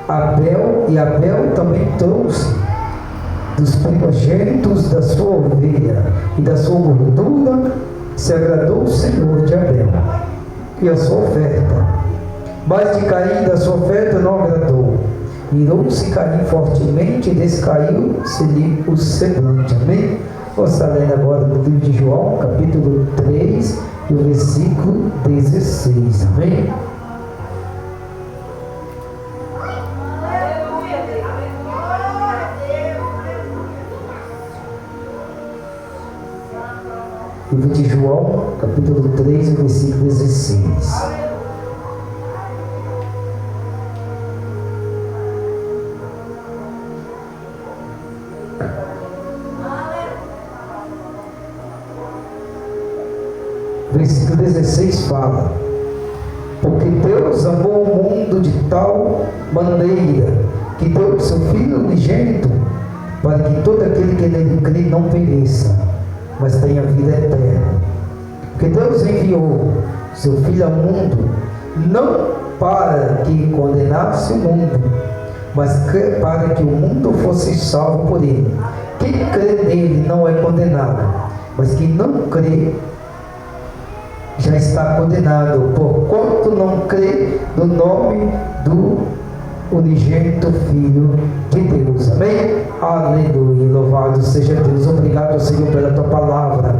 Abel também trouxe dos primogênitos da sua ovelha e da sua gordura, se agradou o Senhor de Abel e a sua oferta. Mas de Caim da sua oferta não agradou. Irou-se Caim fortemente e descaiu-se-lhe o semblante. Amém? Vamos estar lendo agora no livro de João, capítulo 3, e o versículo 16. Amém? Livro de João, capítulo 3, versículo 16. Versículo 16 fala: porque Deus amou o mundo de tal maneira que deu o seu Filho unigênito, para que todo aquele que nele crê não pereça, mas tenha vida eterna. Porque Deus enviou seu Filho ao mundo, não para que condenasse o mundo, mas para que o mundo fosse salvo por ele. Quem crê nele não é condenado, mas quem não crê já está condenado, porquanto não crê no nome do unigênito Filho de Deus. Amém? Aleluia, louvado seja Deus. Obrigado, Senhor, pela tua palavra.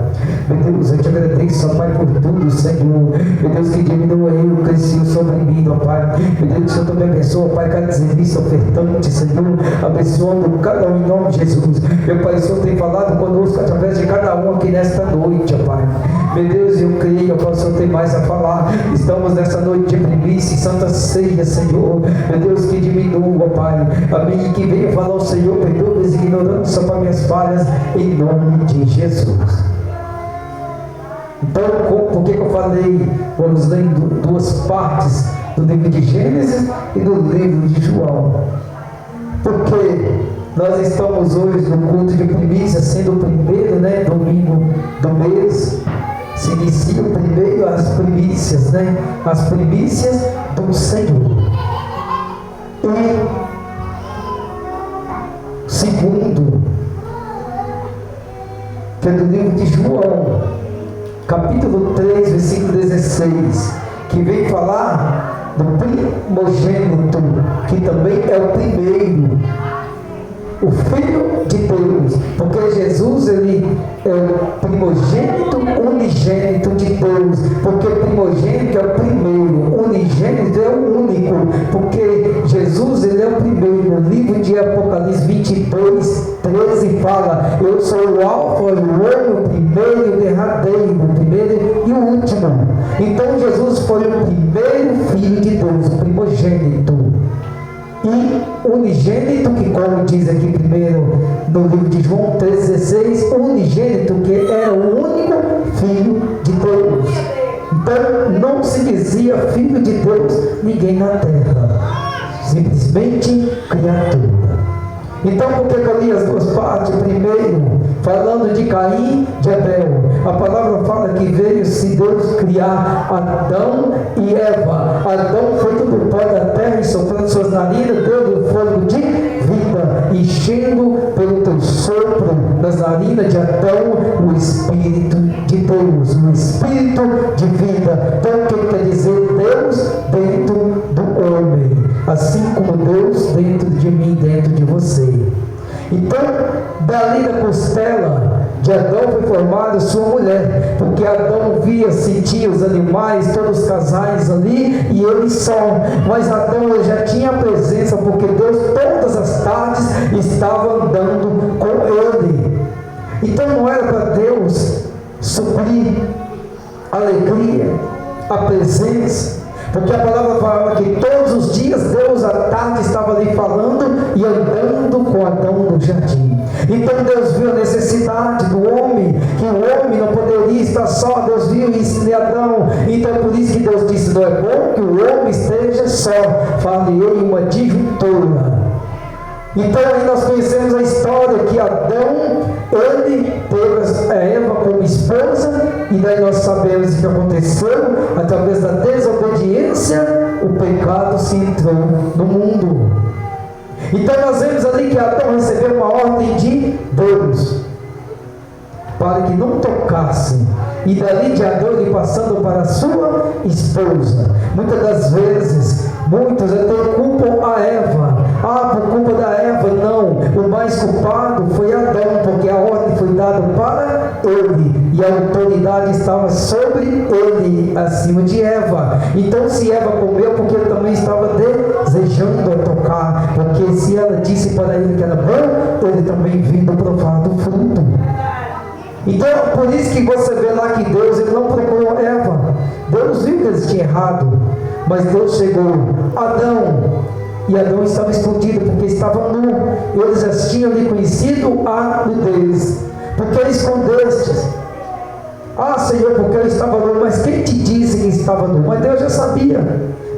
Meu Deus, eu te agradeço, ó Pai, por tudo, Senhor. Meu Deus, que diminua eu, cresceu sobre mim, ó Pai. Meu Deus, que o Senhor também abençoa, Pai, cada serviço ofertante, Senhor, abençoando cada um em nome de Jesus. Meu Pai, o Senhor tem falado conosco através de cada um aqui nesta noite, ó Pai. Meu Deus, eu creio, ó, o Senhor tem mais a falar. Estamos nessa noite de primícia e santa ceia, Senhor. Meu Deus, que diminua, ó Pai, a mim que venha falar o Senhor, perdoa minhas ignorâncias para minhas falhas, em nome de Jesus. Então, por que eu falei? Vamos lendo duas partes do livro de Gênesis e do livro de João. Porque nós estamos hoje no culto de primícia, sendo o primeiro, domingo do mês. Se inicia o primeiro as primícias, as primícias do Senhor. E segundo, que é do livro de João, capítulo 3, versículo 16, que vem falar do primogênito, que também é o primeiro, o Filho de Deus, porque Jesus, ele é o primogênito, unigênito de Deus, porque primogênito é o primeiro, unigênito é o único, porque Jesus, ele é o primeiro. No livro de Apocalipse 22, 13 fala: eu sou o alfa e o ômega, o primeiro e o derradeiro, o primeiro e o último. Então Jesus foi o primeiro Filho de Deus, o primogênito. E unigênito, que como diz aqui primeiro no livro de João 3,16, unigênito, que é o único Filho de Deus. Então não se dizia Filho de Deus ninguém na terra, simplesmente criatura. Então, por que eu li as duas partes? Primeiro, falando de Caim e de Abel, a palavra fala que veio-se Deus criar Adão e Eva. Adão feito do pó da terra e soprando suas narinas, deu-lhe o fôlego de vida, enchendo pelo teu sopro nas narinas de Adão o Espírito de Deus, o Espírito de vida. Então, o que quer dizer? Deus dentro do homem, assim como Deus dentro de mim, dentro de você. Então, dali da costela de Adão foi formada sua mulher, porque Adão via, sentia os animais, todos os casais ali, e ele só. Mas Adão já tinha a presença, porque Deus todas as tardes estava andando com ele. Então não era para Deus suprir a alegria, a presença, porque a palavra fala que todos os dias Deus à tarde estava ali falando e andando com Adão no jardim. Então Deus viu a necessidade do homem, que o homem não poderia estar só. Deus viu isso em Adão. Então por isso que Deus disse: não é bom que o homem esteja só, fale-ei uma disjuntura. Então aí nós conhecemos a história que Adão, ele teve a Eva como esposa, e daí nós sabemos o que aconteceu. Através da desobediência, o pecado se entrou no mundo. Então nós vemos ali que Adão recebeu uma ordem de Deus para que não tocasse, e dali de Adão ele passando para a sua esposa. Muitas das vezes, muitos até culpam a Eva. Por culpa da Eva. Não, o mais culpado foi Adão, porque a ordem foi dada para ele, e a autoridade estava sobre ele, acima de Eva. Então se Eva comeu, porque ele também estava desejando tocar, porque se ela disse para ele que era bom, ele também vindo provar do fruto. Então, por isso que você vê lá que Deus ele não procurou Eva. Deus viu que eles tinham errado, mas Deus chegou, Adão, e Adão estava escondido, porque estava nu. Eles já tinham lhe conhecido a nudez. Por que escondeste? Senhor, porque ele estava nu. Mas quem te disse que estava nu? Mas Deus já sabia.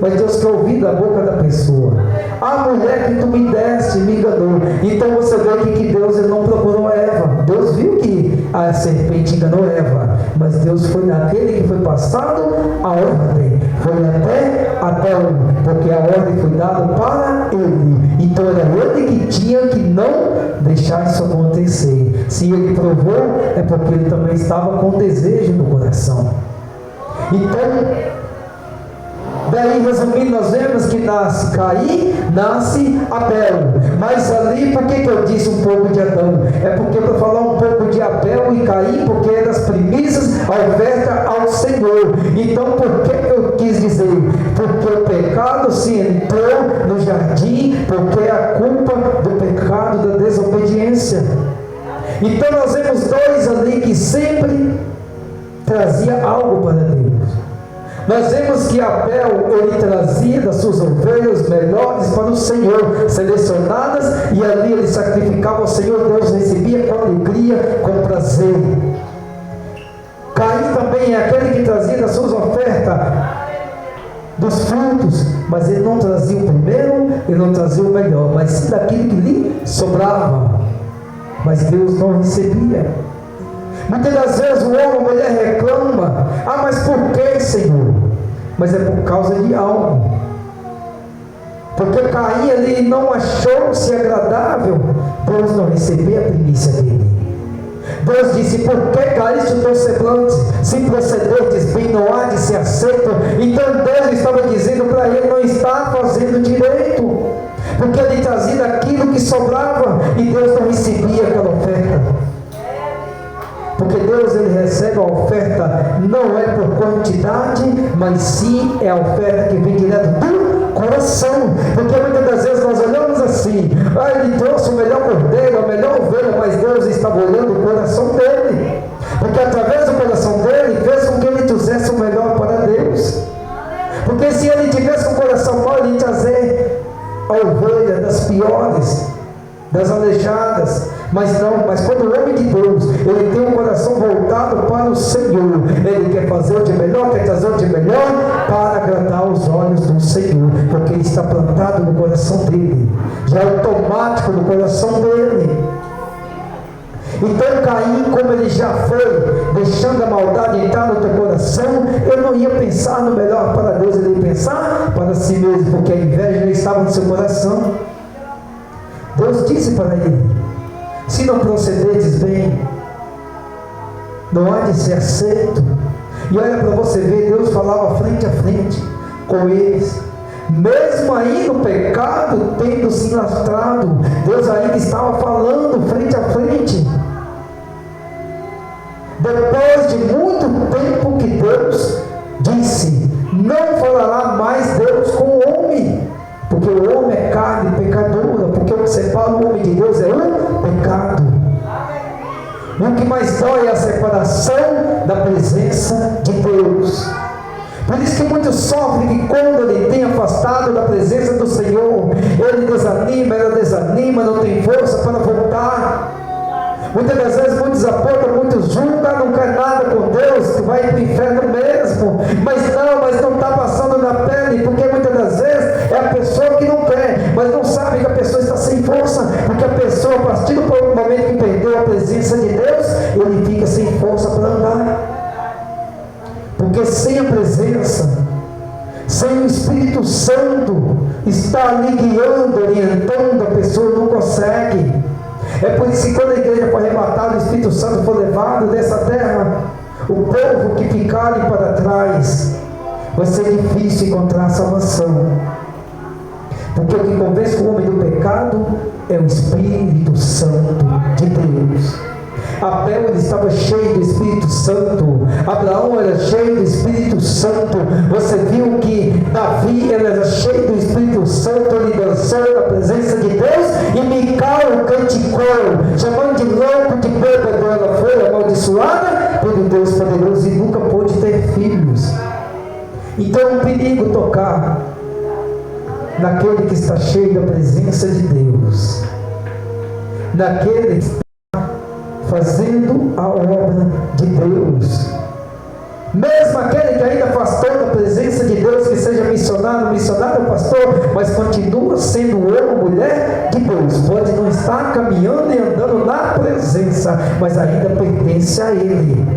Mas Deus quer ouvir da boca da pessoa. A mulher que tu me deste me enganou. Então você vê aqui que Deus ele não procurou Eva. Deus viu que a serpente enganou Eva, mas Deus foi naquele que foi passado a ordem. Foi até Adão, porque a ordem foi dada para ele. Então era ele que tinha que não deixar isso acontecer. Se ele provou, é porque ele também estava com desejo no coração. Então, daí, resumindo, nós vemos que nasce Caim, nasce Abel. Mas ali, por que eu disse um pouco de Adão? É porque para falar um pouco de Abel e Caim, porque eram as primícias, a oferta ao Senhor. Então, por que eu quis dizer? Porque o pecado se entrou no jardim, porque é a culpa do pecado da desobediência. Então, nós vemos dois ali que sempre trazia algo para Deus. Nós vemos que Abel, ele trazia das suas ovelhas melhores para o Senhor, selecionadas, e ali ele sacrificava ao Senhor. Deus recebia com alegria, com prazer. Caim também é aquele que trazia das suas ofertas, dos frutos, mas ele não trazia o primeiro, ele não trazia o melhor, mas sim daquilo que lhe sobrava. Mas Deus não recebia. Muitas das vezes o homem, a mulher reclama: mas por que, Senhor? Mas é por causa de algo. Porque Caim ali não achou-se agradável, Deus não recebeu a primícia dele. Deus disse: por que caíste o teu semblante? Se procederdes bem, não há de ser aceito. Então Deus estava dizendo para ele: não está fazendo direito, porque ele trazia aquilo que sobrava, e Deus não recebia aquela oferta. Porque Deus ele recebe a oferta, não é por quantidade, mas sim é a oferta que vem direto do coração. Porque muitas das vezes nós olhamos assim: ele trouxe o melhor cordeiro, a melhor ovelha, mas Deus estava olhando o coração dele. Porque através do coração dele, fez com que ele trouxesse o melhor para Deus. Porque se ele tivesse um coração mau, ele ia trazer a ovelha das piores, das aleijadas. Mas não, mas quando o homem de Deus, ele tem um coração voltado para o Senhor, ele quer fazer o de melhor, quer trazer o de melhor para agradar os olhos do Senhor, porque ele está plantado no coração dele, já é automático no coração dele. Então Caim, como ele já foi deixando a maldade entrar no teu coração, ele não ia pensar no melhor para Deus, ele ia pensar para si mesmo, porque a inveja já estava no seu coração. Deus disse para ele: se não procederdes bem, não há de ser aceito. E olha para você ver, Deus falava frente a frente com eles. Mesmo aí no pecado, tendo se lastrado, Deus ainda estava falando frente a frente. Depois de muito tempo que Deus disse: não falará mais Deus com o homem, porque o homem é carne pecadora, porque o que separa o homem de Deus é o pecado. O que mais dói é a separação da presença de Deus. Por isso que muitos sofrem, que quando ele tem afastado da presença do Senhor, ele desanima, ela desanima, não tem força para voltar. Muitas das vezes muitos apontam, muitos julgam, não quer nada com Deus, tu vai para o inferno mesmo. Mas não está passando na pele, porque muitas das vezes é a pessoa que não quer, mas não sabe que a pessoa está sem força, porque a pessoa, a partir do momento que perdeu a presença de Deus, ele fica sem força para andar. Porque sem a presença, sem o Espírito Santo estar ali guiando, orientando a pessoa, pessoa não consegue. É por isso que quando a igreja for arrebatada, o Espírito Santo for levado dessa terra, o povo que ficarem para trás, vai ser difícil encontrar salvação. Porque o que convence o homem do pecado é o Espírito Santo de Deus. Abel, ele estava cheio do Espírito Santo. Abraão era cheio do Espírito Santo. Você viu que Davi, ele era cheio do Espírito Santo. Ele dançou na presença de Deus. E Mical canticou, chamando de louco, de bêbado. Ela foi amaldiçoada pelo Deus poderoso e nunca pôde ter filhos. Então é um perigo tocar naquele que está cheio da presença de Deus, naquele que está fazendo a obra de Deus. Mesmo aquele que ainda afastou da presença de Deus, que seja missionário, missionário, pastor, mas continua sendo homem ou mulher de Deus. Pode não estar caminhando e andando na presença, mas ainda pertence a Ele.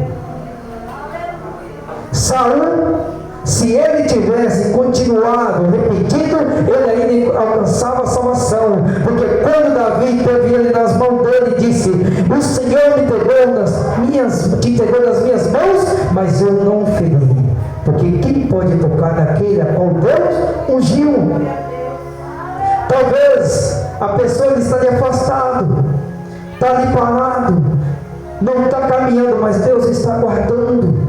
Saul, se ele tivesse continuado repetindo, ele ainda alcançava a salvação. Porque quando Davi teve ele nas mãos dele, disse: o Senhor me entregou nas minhas mãos, mas eu não feri. Porque quem pode tocar naquele a qual Deus ungiu? Talvez a pessoa está ali afastado, está ali parado, não está caminhando, mas Deus está guardando.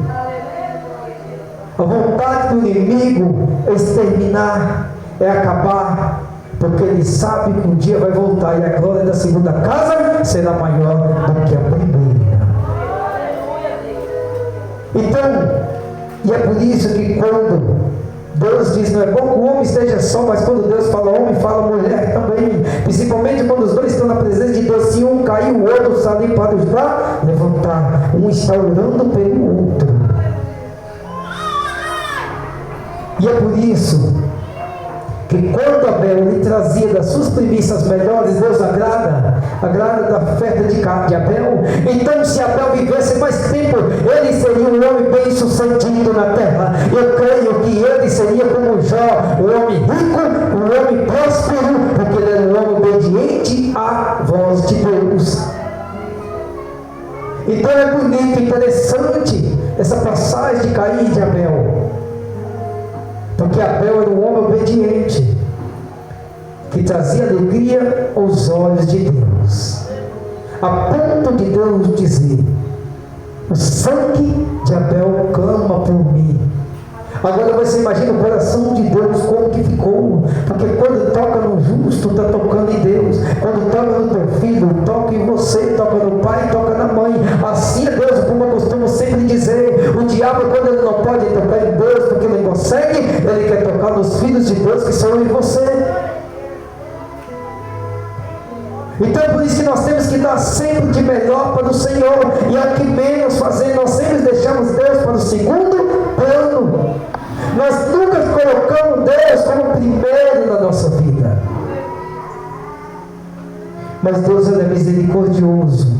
A vontade do inimigo é exterminar, é acabar, porque ele sabe que um dia vai voltar e a glória da segunda casa será maior do que a primeira. Então, e é por isso que quando Deus diz, não é bom que o homem esteja só, mas quando Deus fala homem, fala mulher também. Principalmente quando os dois estão na presença de Deus, se um cair, o outro está ali para ajudar, levantar. Um está orando pelo outro. E é por isso que quando Abel lhe trazia das suas primícias melhores, Deus agrada da oferta de Abel. Então, se Abel vivesse mais tempo, ele seria um homem bem sucedido na terra. Eu creio que ele seria como Jó, um homem rico, um homem próspero, porque ele era um homem obediente à voz de Deus. Então é bonito, interessante essa passagem de Caim e de Abel. Porque Abel era um homem obediente, que trazia alegria aos olhos de Deus, a ponto de Deus dizer: o sangue de Abel clama por mim. Agora você imagina o coração de Deus como que ficou, porque quando toca no justo, está tocando em Deus. Quando toca no teu filho, toca em você, toca no pai, toca na mãe. Assim é Deus, como eu costumo sempre dizer. O diabo, quando ele não pode tocar em Deus, porque ele não consegue, ele quer tocar nos filhos de Deus que são eu e você. Então é por isso que nós temos que dar sempre de melhor para o Senhor, e ao que menos fazer, nós sempre deixamos Deus para o segundo plano. Nós nunca colocamos Deus como primeiro na nossa vida. Mas Deus, ele é misericordioso.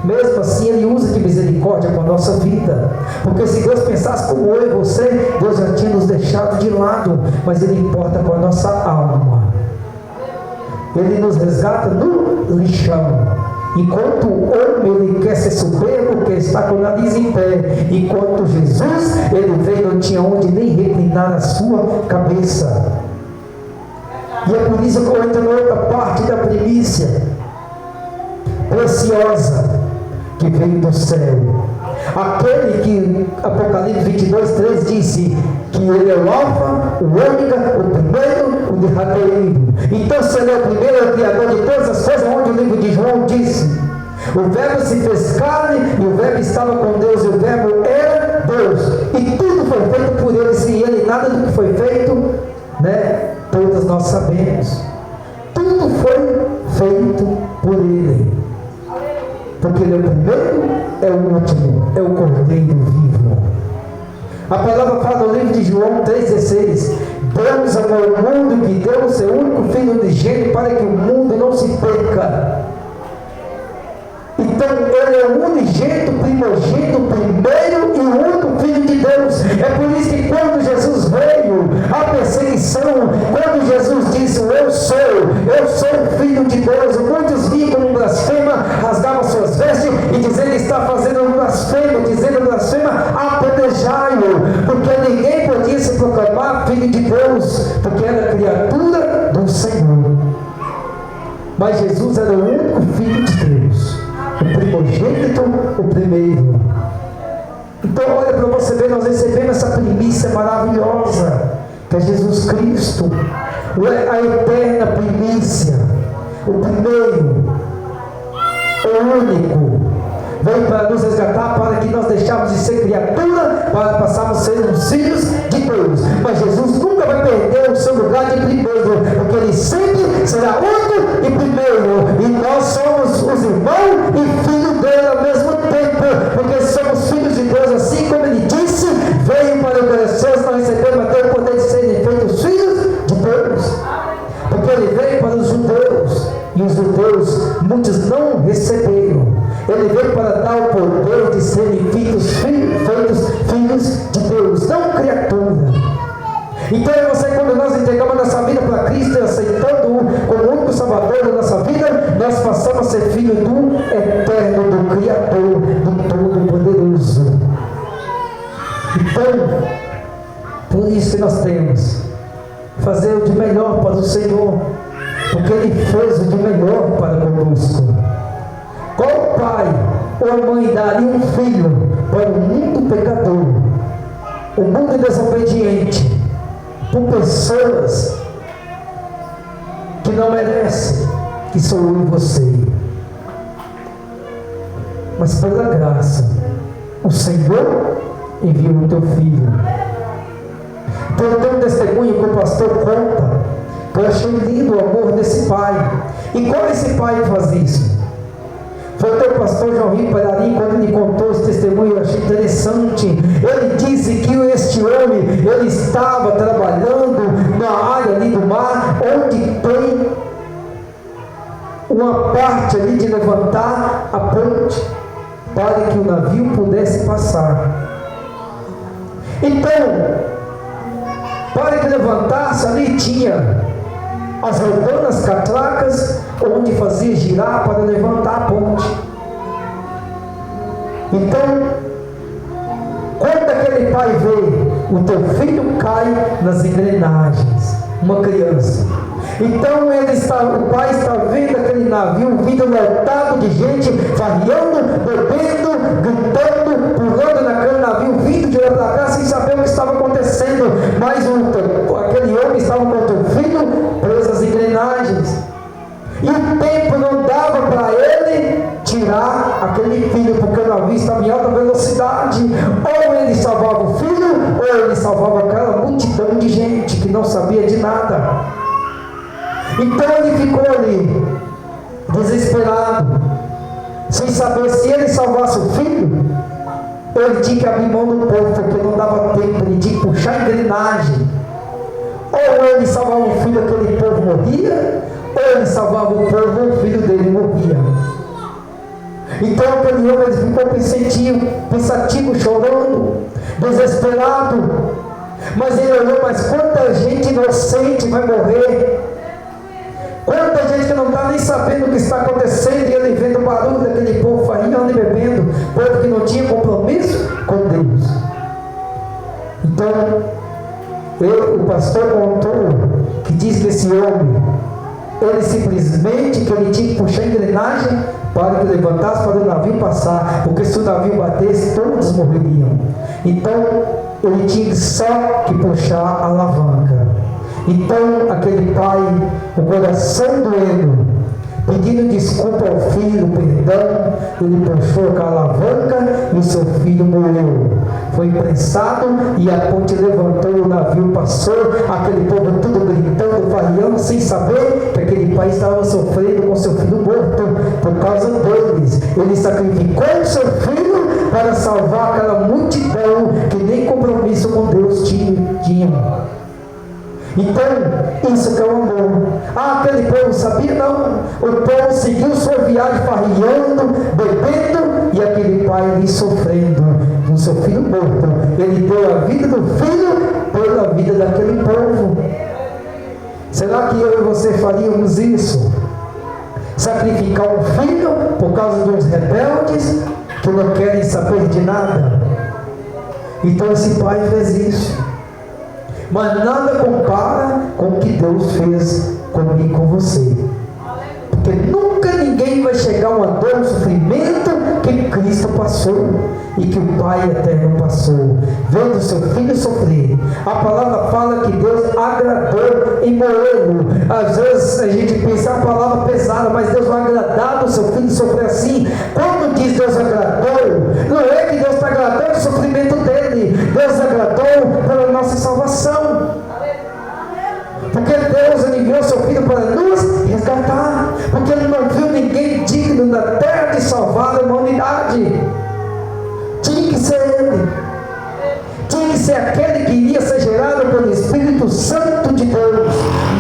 Mesmo assim, Ele usa de misericórdia com a nossa vida. Porque se Deus pensasse como eu e você, Deus já tinha nos deixado de lado. Mas Ele importa com a nossa alma. Ele nos resgata no lixão. Enquanto o homem ele quer ser soberbo, quer estar com o nariz em pé, enquanto Jesus, ele veio, não tinha onde nem reclinar a sua cabeça. E é por isso que eu entro na outra parte da primícia preciosa que veio do céu. Aquele que Apocalipse 22:3 disse que ele é o Alfa, o Ômega, o primeiro, o derradeiro. Então, se ele é o primeiro, é o criador de todas as coisas, onde o livro de João disse: o verbo se fez carne, e o verbo estava com Deus, e o verbo era Deus, e tudo foi feito por ele. Sem ele nada do que foi feito, todas nós sabemos. Tudo foi feito por ele, porque ele é o primeiro, é o último, é o Cordeiro vivo. A palavra fala no livro de João 3,16: Deus amou o mundo que deu o seu único filho unigênito para que o mundo não se perca. Então ele é o unigênito, primogênito, primeiro e o único filho de Deus. É por isso que quando Jesus veio, a perseguição, quando Jesus disse: eu sou o filho de Mas Jesus era o único Filho de Deus, o primogênito, o primeiro. Então olha para você ver, nós recebemos essa primícia maravilhosa, que é Jesus Cristo, a eterna primícia, o primeiro, o único, veio para nos resgatar, para que nós deixássemos de ser criatura, para passarmos a ser os filhos de Deus. Mas Jesus nunca vai perder o seu lugar de primeiro, porque Ele sempre será único e primeiro, e nós somos os irmãos e filhos dele ao mesmo tempo, porque somos filhos de Deus, assim como Ele disse, veio para obedecer, nós recebemos até o poder de serem feitos filhos de Deus, porque Ele veio para os judeus, e os judeus, muitos não receberam. Ele veio para dar o poder de serem feitos filhos de Deus, não criatura. Então você, quando nós entregamos nossa vida para Cristo e aceitando-o como o único Salvador da nossa vida, nós passamos a ser filho do Eterno, do Criador, do Todo-Poderoso. Então, por isso que nós temos fazer o de melhor para o Senhor, porque Ele fez o de melhor para conosco. Qual pai ou mãe daria um filho para o mundo pecador, o mundo desobediente, por pessoas que não merecem, que sou eu e você? Mas pela graça, o Senhor enviou o teu filho. Então tem um testemunho que o pastor conta, que eu achei lindo o amor desse pai. E como esse pai faz isso? Foi o pastor João Rico Pararim, quando ele contou esse testemunho, eu achei interessante. Ele disse que este homem, ele estava trabalhando na área ali do mar, onde tem uma parte ali de levantar a ponte, para que o navio pudesse passar. Então, para que levantasse, ali tinha as rodanas, catracas, onde fazia girar para levantar a ponte. Então, quando aquele pai vê, o teu filho cai nas engrenagens, uma criança. Então o pai está vendo aquele navio vindo lotado de gente, variando, bebendo, gritando, pulando naquele navio, vindo de lá para cá, sem saber o que estava acontecendo. Mas aquele homem estava com o teu filho preso às engrenagens. E o tempo não dava para ele tirar aquele filho, porque o navio estava em alta velocidade. Ou ele salvava o filho, ou ele salvava aquela multidão de gente que não sabia de nada. Então ele ficou ali, desesperado, sem saber se ele salvasse o filho, ele tinha que abrir mão do povo, porque não dava tempo, ele tinha que puxar a engrenagem. Ou ele salvava o filho, aquele povo morria, ou ele salvava o povo, o filho dele morria. Então aquele homem ficou pensativo, chorando, desesperado. Mas ele olhou, mas quanta gente inocente vai morrer, quanta gente que não está nem sabendo o que está acontecendo, e ele vendo o barulho daquele povo farriando e bebendo, povo que não tinha compromisso com Deus. Então o pastor contou que diz que esse homem, ele simplesmente, que ele tinha que puxar a engrenagem para que levantasse, para o navio passar, porque se o navio batesse, todos morreriam. Então ele tinha só que puxar a alavanca. Então aquele pai, o coração doendo, pedindo desculpa ao filho, perdão, ele puxou com a alavanca e o seu filho morreu. Foi imprensado e a ponte levantou, o navio passou, aquele povo tudo gritando, farriando, sem saber que aquele pai estava sofrendo com seu filho morto por causa deles. Ele sacrificou o seu filho para salvar aquela multidão que nem compromisso com Deus tinha. Então, isso que é o amor. Aquele povo sabia? Não. O povo seguiu sua viagem farriando, bebendo, e aquele pai ali sofrendo com seu filho morto. Ele deu a vida do filho pela vida daquele povo. Será que eu e você faríamos isso? Sacrificar um filho por causa dos rebeldes que não querem saber de nada? Então esse pai fez isso. Mas nada compara com o que Deus fez comigo e com você. Porque porque nunca ninguém vai chegar a uma dor, um sofrimento que Cristo passou e que o Pai eterno passou, vendo o seu filho sofrer. A palavra fala que Deus agradou em morrê-lo. Às vezes a gente pensa a palavra pesada, mas Deus vai agradar do seu filho sofrer assim. Quando diz Deus agradou, não é que Deus está agradando o sofrimento dele, Deus agradou pela nossa salvação. Porque Deus enviou seu filho para nos resgatar, porque Ele não viu ninguém digno na terra de salvar a humanidade. Tinha que ser Ele, tinha que ser aquele que iria ser gerado pelo Espírito Santo de Deus,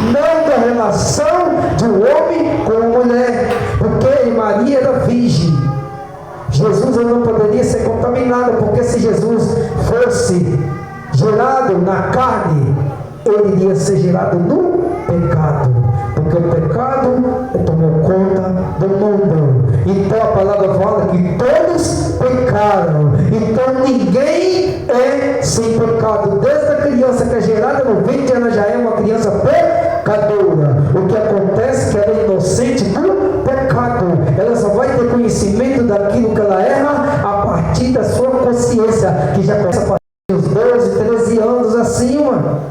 não da relação de um homem com uma mulher, porque Maria era virgem. Jesus não poderia ser contaminado, porque se Jesus fosse gerado na carne, ele iria ser gerado no pecado, porque o pecado tomou conta do mundo. Então a palavra fala que todos pecaram, então ninguém é sem pecado. Desde a criança que é gerada no ventre, ela já é uma criança pecadora. O que acontece é que ela é inocente do pecado, ela só vai ter conhecimento daquilo que ela erra a partir da sua consciência, que já começa a partir dos 12, 13 anos acima.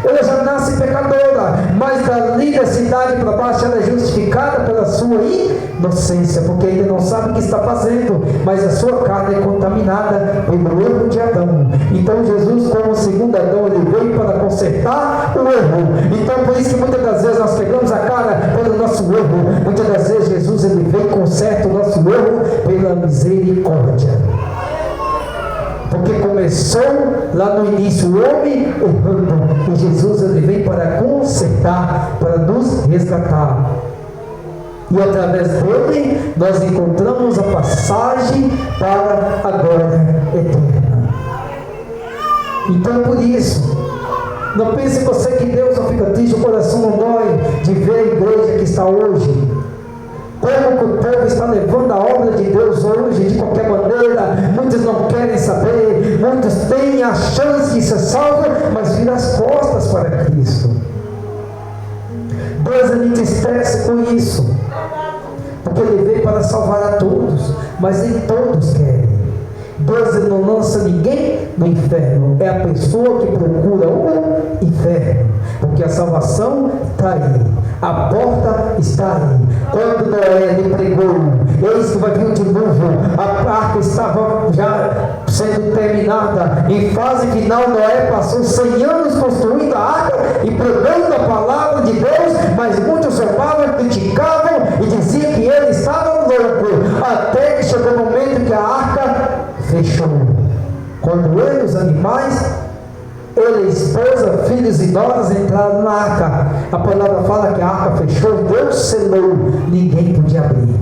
Ela já nasce pecadora, mas dali da cidade para baixo ela é justificada pela sua inocência, porque ainda não sabe o que está fazendo, mas a sua carne é contaminada pelo erro de Adão. Então Jesus, como o segundo Adão, ele veio para consertar o erro. Então por isso que muitas das vezes nós pegamos a cara pelo nosso erro. Muitas das vezes Jesus ele veio e conserta o nosso erro pela misericórdia. Porque começou lá no início o homem errando, e Jesus ele veio para consertar, para nos resgatar. E através dele nós encontramos a passagem para a glória eterna. Então por isso, não pense você que Deus não fica triste, o coração não dói de ver a igreja que está hoje. Como que o povo está levando a obra de Deus hoje, de qualquer maneira. Muitos não querem saber, muitos têm a chance de ser salvos, mas viram as costas para Cristo. Deus ele entristece com isso, porque Ele veio para salvar a todos, mas nem todos querem. Deus ele não lança ninguém no inferno, é a pessoa que procura o inferno, porque a salvação está aí, a porta está aí. Quando Noé lhe pregou, eis que vai vir o dilúvio, a arca estava já sendo terminada, em fase final. Noé passou 100 anos construindo a arca e pregando a palavra de Deus, mas muitos zombavam, criticavam e diziam que ele estava louco, até que chegou o momento que a arca fechou. Quando ele, os animais, ele, a esposa, filhos e noras entraram na arca, a palavra fala que a arca fechou, Deus selou, ninguém podia abrir.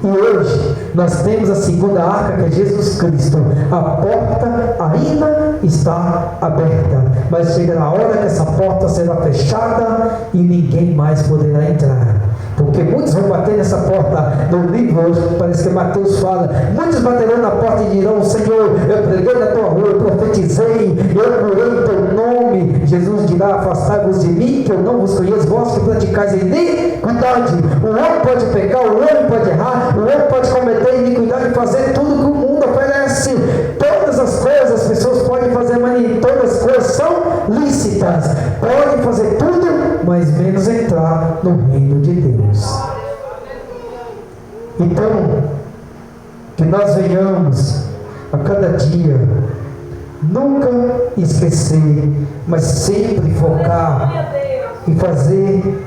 E hoje nós temos a segunda arca, que é Jesus Cristo. A porta ainda está aberta, mas chegará a hora que essa porta será fechada e ninguém mais poderá entrar. Porque muitos vão bater nessa porta. No livro, parece que Mateus fala, muitos baterão na porta e dirão: Senhor, eu preguei na tua rua, eu profetizei, eu curei em teu nome. Jesus dirá: afastai-vos de mim, que eu não vos conheço, vós que praticais iniquidade. O homem pode pecar, o homem pode errar, o homem pode cometer iniquidade e fazer tudo que o mundo oferece. Todas as coisas as pessoas podem fazer, mas nem todas as coisas são lícitas. Podem fazer tudo, mas menos entrar no reino de Deus. Então, que nós venhamos a cada dia nunca esquecer, mas sempre focar e fazer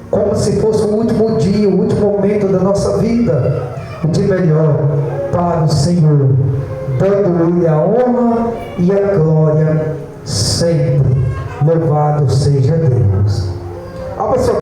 como se fosse o último dia, o último momento da nossa vida, o de melhor para o Senhor, dando-lhe a honra e a glória sempre. Louvado seja Deus.